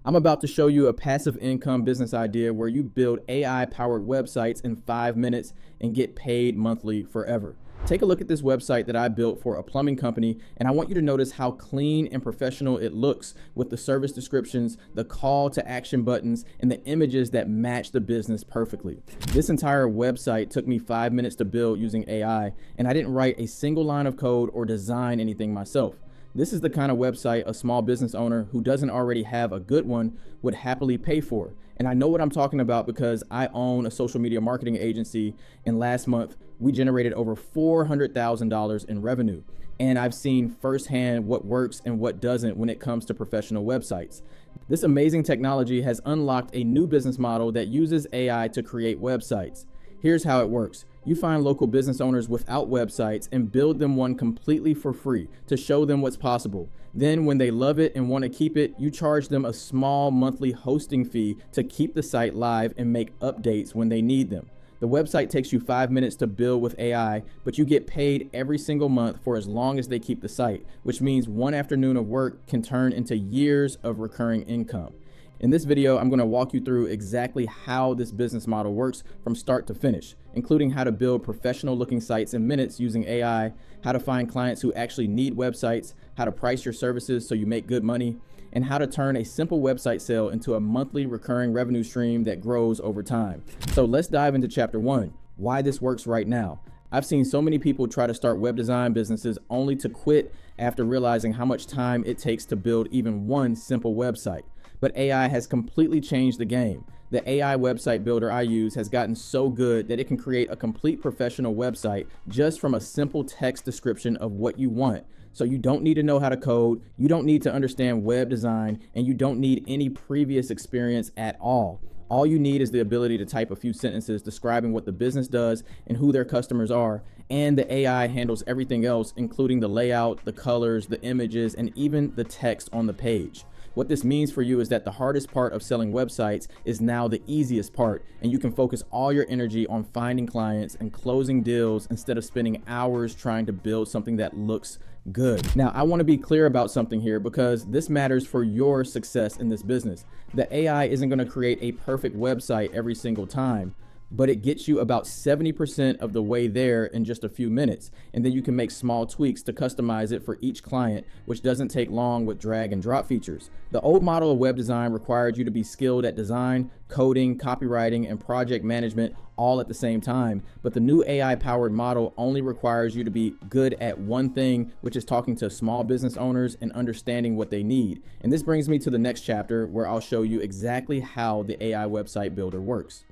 I'm about to show you a passive income business idea where you build AI powered websites in 5 minutes and get paid monthly forever. Take a look at this website that I built for a plumbing company, and I want you to notice how clean and professional it looks with the service descriptions, the call to action buttons, and the images that match the business perfectly. This entire website took me 5 minutes to build using AI, and I didn't write a single line of code or design anything myself. This is the kind of website a small business owner who doesn't already have a good one would happily pay for. And I know what I'm talking about because I own a social media marketing agency, and last month we generated over $400,000 in revenue. And I've seen firsthand what works and what doesn't when it comes to professional websites. This amazing technology has unlocked a new business model that uses AI to create websites. Here's how it works. You find local business owners without websites and build them one completely for free to show them what's possible. Then when they love it and want to keep it, you charge them a small monthly hosting fee to keep the site live and make updates when they need them. The website takes you 5 minutes to build with AI, but you get paid every single month for as long as they keep the site, which means one afternoon of work can turn into years of recurring income. In this video, I'm going to walk you through exactly how this business model works from start to finish, including how to build professional looking sites in minutes using AI, how to find clients who actually need websites, how to price your services so you make good money, and how to turn a simple website sale into a monthly recurring revenue stream that grows over time. So let's dive into chapter 1, why this works right now. I've seen so many people try to start web design businesses only to quit after realizing how much time it takes to build even one simple website. But AI has completely changed the game. The AI website builder I use has gotten so good that it can create a complete professional website just from a simple text description of what you want. So you don't need to know how to code, you don't need to understand web design, and you don't need any previous experience at all. All you need is the ability to type a few sentences describing what the business does and who their customers are, and the AI handles everything else, including the layout, the colors, the images, and even the text on the page. What this means for you is that the hardest part of selling websites is now the easiest part, and you can focus all your energy on finding clients and closing deals instead of spending hours trying to build something that looks good. Now, I want to be clear about something here because this matters for your success in this business. The AI isn't going to create a perfect website every single time, but it gets you about 70% of the way there in just a few minutes. And then you can make small tweaks to customize it for each client, which doesn't take long with drag and drop features. The old model of web design required you to be skilled at design, coding, copywriting, and project management all at the same time. But the new AI powered model only requires you to be good at one thing, which is talking to small business owners and understanding what they need. And this brings me to the next chapter where I'll show you exactly how the AI website builder works.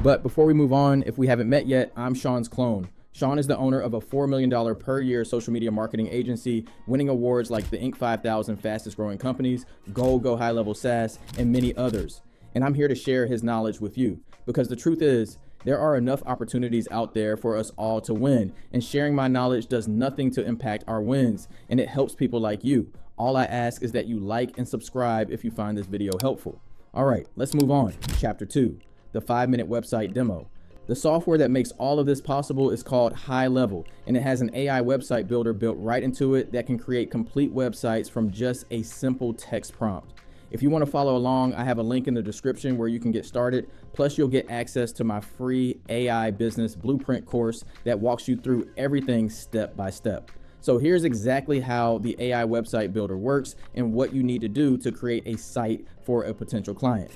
But before we move on, if we haven't met yet, I'm Sean's clone. Sean is the owner of a $4 million per year social media marketing agency, winning awards like the Inc. 5000 Fastest Growing Companies, Go High Level SaaS, and many others. And I'm here to share his knowledge with you because the truth is, there are enough opportunities out there for us all to win, and sharing my knowledge does nothing to impact our wins, and it helps people like you. All I ask is that you like and subscribe if you find this video helpful. All right, let's move on. Chapter 2. The 5-minute website demo. The software that makes all of this possible is called High Level, and it has an AI website builder built right into it that can create complete websites from just a simple text prompt. If you want to follow along, I have a link in the description where you can get started. Plus, you'll get access to my free AI business blueprint course that walks you through everything step by step. So here's exactly how the AI website builder works and what you need to do to create a site for a potential client.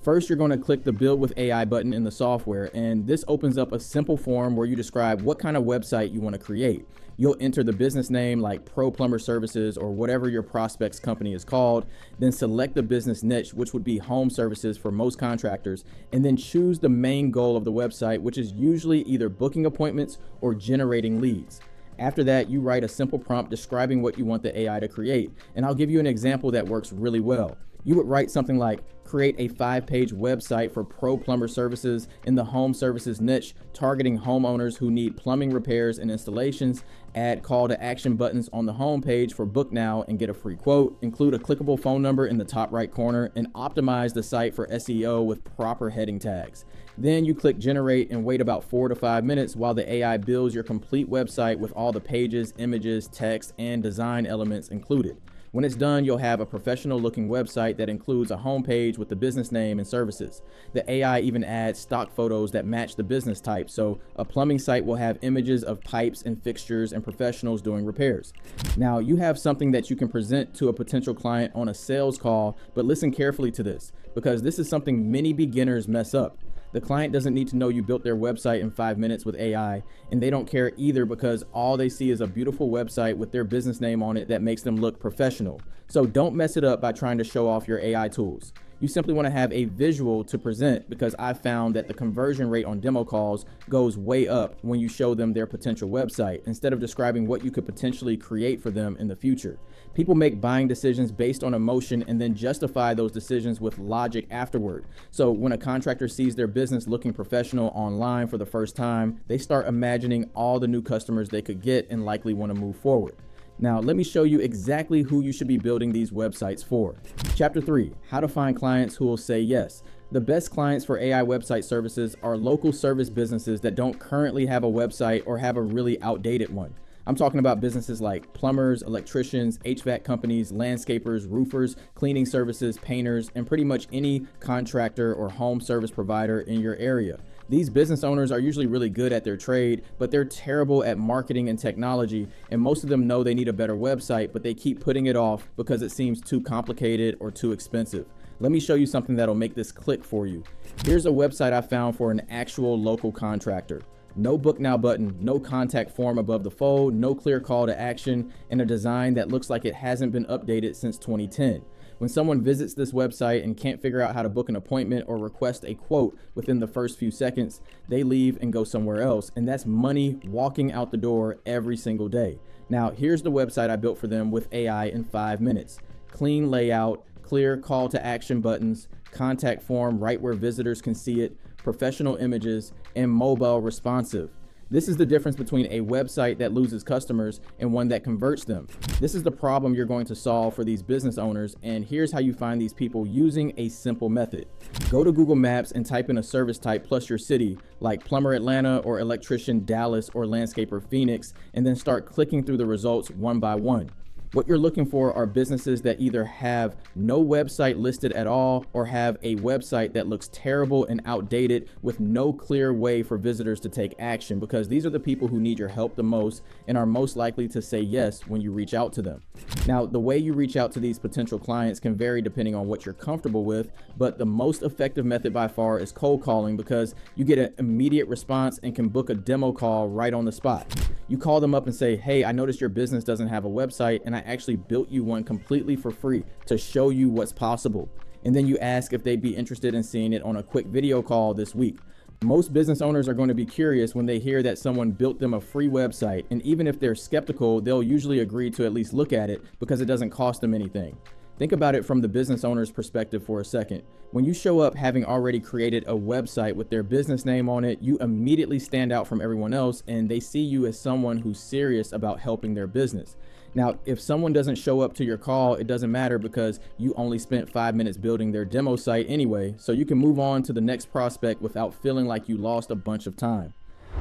First, you're going to click the Build with AI button in the software, and this opens up a simple form where you describe what kind of website you want to create. You'll enter the business name like Pro Plumber Services or whatever your prospect's company is called, then select the business niche, which would be home services for most contractors, and then choose the main goal of the website, which is usually either booking appointments or generating leads. After that, you write a simple prompt describing what you want the AI to create, and I'll give you an example that works really well. You would write something like, create a 5-page website for pro plumber services in the home services niche, targeting homeowners who need plumbing repairs and installations, add call to action buttons on the home page for book now and get a free quote, include a clickable phone number in the top right corner, and optimize the site for SEO with proper heading tags. Then you click generate and wait about 4 to 5 minutes while the AI builds your complete website with all the pages, images, text, and design elements included. When it's done, you'll have a professional looking website that includes a homepage with the business name and services. The AI even adds stock photos that match the business type, so a plumbing site will have images of pipes and fixtures and professionals doing repairs. Now, you have something that you can present to a potential client on a sales call, but listen carefully to this, because this is something many beginners mess up. The client doesn't need to know you built their website in 5 minutes with AI, and they don't care either because all they see is a beautiful website with their business name on it that makes them look professional. So don't mess it up by trying to show off your AI tools. You simply want to have a visual to present, because I've found that the conversion rate on demo calls goes way up when you show them their potential website instead of describing what you could potentially create for them in the future. People make buying decisions based on emotion and then justify those decisions with logic afterward. So when a contractor sees their business looking professional online for the first time, they start imagining all the new customers they could get and likely want to move forward. Now, let me show you exactly who you should be building these websites for. Chapter 3, how to find clients who will say yes. The best clients for AI website services are local service businesses that don't currently have a website or have a really outdated one. I'm talking about businesses like plumbers, electricians, HVAC companies, landscapers, roofers, cleaning services, painters, and pretty much any contractor or home service provider in your area. These business owners are usually really good at their trade, but they're terrible at marketing and technology, and most of them know they need a better website, but they keep putting it off because it seems too complicated or too expensive. Let me show you something that'll make this click for you. Here's a website I found for an actual local contractor. No book now button, no contact form above the fold, no clear call to action, and a design that looks like it hasn't been updated since 2010. When someone visits this website and can't figure out how to book an appointment or request a quote within the first few seconds, they leave and go somewhere else, and that's money walking out the door every single day. Now, here's the website I built for them with AI in 5 minutes. Clean layout, clear call to action buttons, contact form right where visitors can see it, professional images, and mobile responsive. This is the difference between a website that loses customers and one that converts them. This is the problem you're going to solve for these business owners, and here's how you find these people using a simple method. Go to Google Maps and type in a service type plus your city, like plumber Atlanta or electrician Dallas or landscaper Phoenix, and then start clicking through the results one by one. What you're looking for are businesses that either have no website listed at all or have a website that looks terrible and outdated with no clear way for visitors to take action, because these are the people who need your help the most and are most likely to say yes when you reach out to them. Now, the way you reach out to these potential clients can vary depending on what you're comfortable with, but the most effective method by far is cold calling, because you get an immediate response and can book a demo call right on the spot. You call them up and say, hey, I noticed your business doesn't have a website, and I actually built you one completely for free to show you what's possible. And then you ask if they'd be interested in seeing it on a quick video call this week. Most business owners are going to be curious when they hear that someone built them a free website, and even if they're skeptical, they'll usually agree to at least look at it because it doesn't cost them anything. Think about it from the business owner's perspective for a second. When you show up having already created a website with their business name on it, you immediately stand out from everyone else, and they see you as someone who's serious about helping their business. Now, if someone doesn't show up to your call, it doesn't matter because you only spent 5 minutes building their demo site anyway, so you can move on to the next prospect without feeling like you lost a bunch of time.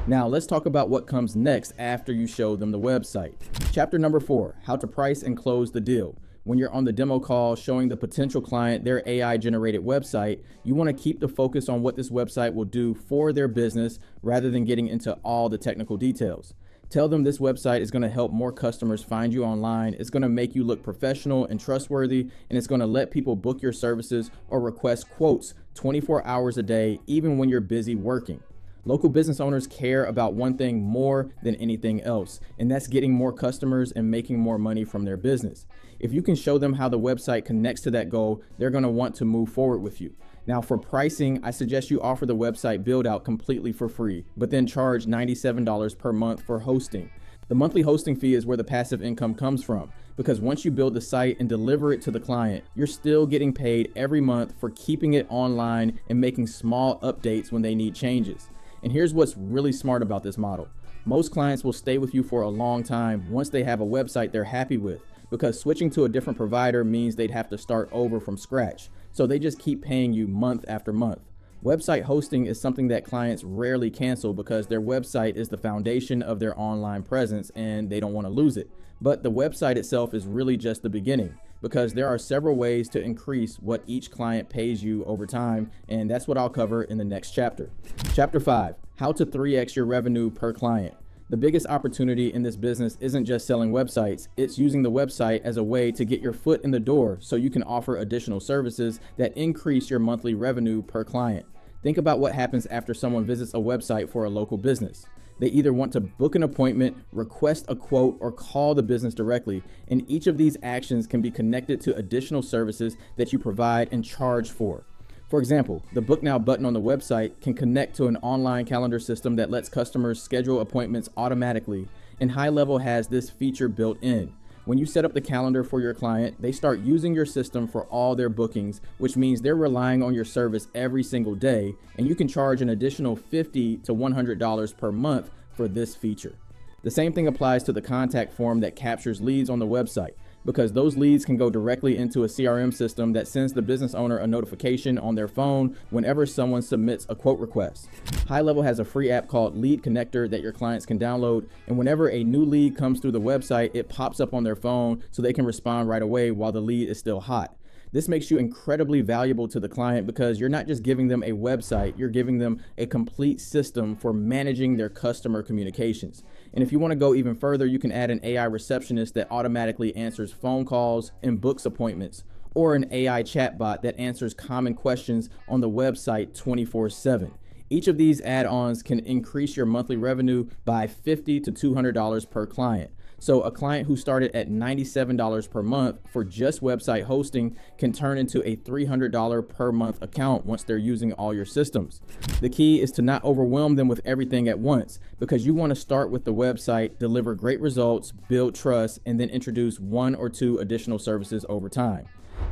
Now, let's talk about what comes next after you show them the website. Chapter number 4, how to price and close the deal. When you're on the demo call showing the potential client their AI generated website, you want to keep the focus on what this website will do for their business rather than getting into all the technical details. Tell them this website is going to help more customers find you online, it's going to make you look professional and trustworthy, and it's going to let people book your services or request quotes 24 hours a day, even when you're busy working. Local business owners care about one thing more than anything else, and that's getting more customers and making more money from their business. If you can show them how the website connects to that goal, they're going to want to move forward with you. Now, for pricing, I suggest you offer the website build out completely for free, but then charge $97 per month for hosting. The monthly hosting fee is where the passive income comes from, because once you build the site and deliver it to the client, you're still getting paid every month for keeping it online and making small updates when they need changes. And here's what's really smart about this model. Most clients will stay with you for a long time once they have a website they're happy with, because switching to a different provider means they'd have to start over from scratch. So they just keep paying you month after month. Website hosting is something that clients rarely cancel because their website is the foundation of their online presence and they don't want to lose it. But the website itself is really just the beginning. because there are several ways to increase what each client pays you over time, and that's what I'll cover in the next chapter. Chapter 5, how to 3x your revenue per client. The biggest opportunity in this business isn't just selling websites, it's using the website as a way to get your foot in the door so you can offer additional services that increase your monthly revenue per client. Think about what happens after someone visits a website for a local business. They either want to book an appointment, request a quote, or call the business directly, and each of these actions can be connected to additional services that you provide and charge for. For example, the Book Now button on the website can connect to an online calendar system that lets customers schedule appointments automatically, and High Level has this feature built in. When you set up the calendar for your client, they start using your system for all their bookings, which means they're relying on your service every single day, and you can charge an additional $50 to $100 per month for this feature. The same thing applies to the contact form that captures leads on the website, because those leads can go directly into a CRM system that sends the business owner a notification on their phone whenever someone submits a quote request. High Level has a free app called Lead Connector that your clients can download, and whenever a new lead comes through the website, it pops up on their phone so they can respond right away while the lead is still hot. This makes you incredibly valuable to the client because you're not just giving them a website, you're giving them a complete system for managing their customer communications. And if you want to go even further, you can add an AI receptionist that automatically answers phone calls and books appointments, or an AI chatbot that answers common questions on the website 24/7. Each of these add-ons can increase your monthly revenue by $50 to $200 per client. So a client who started at $97 per month for just website hosting can turn into a $300 per month account once they're using all your systems. The key is to not overwhelm them with everything at once, because you want to start with the website, deliver great results, build trust, and then introduce 1 or 2 additional services over time.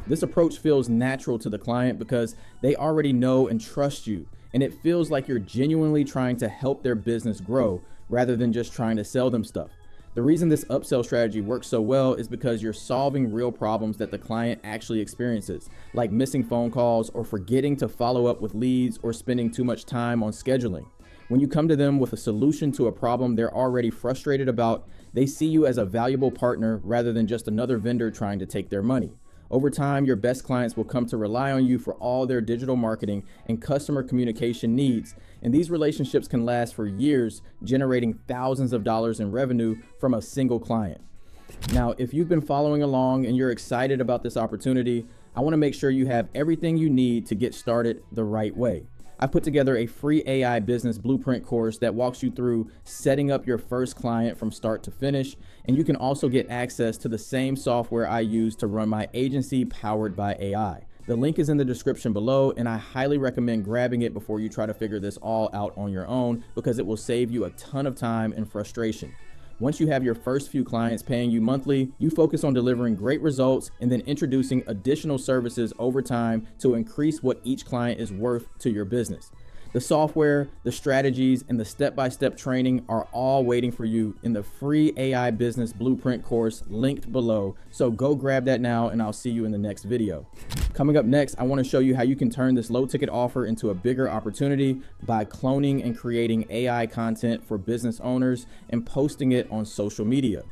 This approach feels natural to the client because they already know and trust you, and it feels like you're genuinely trying to help their business grow rather than just trying to sell them stuff. The reason this upsell strategy works so well is because you're solving real problems that the client actually experiences, like missing phone calls or forgetting to follow up with leads or spending too much time on scheduling. When you come to them with a solution to a problem they're already frustrated about, they see you as a valuable partner rather than just another vendor trying to take their money. Over time, your best clients will come to rely on you for all their digital marketing and customer communication needs, and these relationships can last for years, generating thousands of dollars in revenue from a single client. Now, if you've been following along and you're excited about this opportunity, I want to make sure you have everything you need to get started the right way. I've put together a free AI business blueprint course that walks you through setting up your first client from start to finish, and you can also get access to the same software I use to run my agency powered by AI. The link is in the description below, and I highly recommend grabbing it before you try to figure this all out on your own, because it will save you a ton of time and frustration. Once you have your first few clients paying you monthly, you focus on delivering great results and then introducing additional services over time to increase what each client is worth to your business. The software, the strategies, and the step-by-step training are all waiting for you in the free AI business blueprint course linked below. So go grab that now, and I'll see you in the next video. Coming up next, I want to show you how you can turn this low-ticket offer into a bigger opportunity by cloning and creating AI content for business owners and posting it on social media.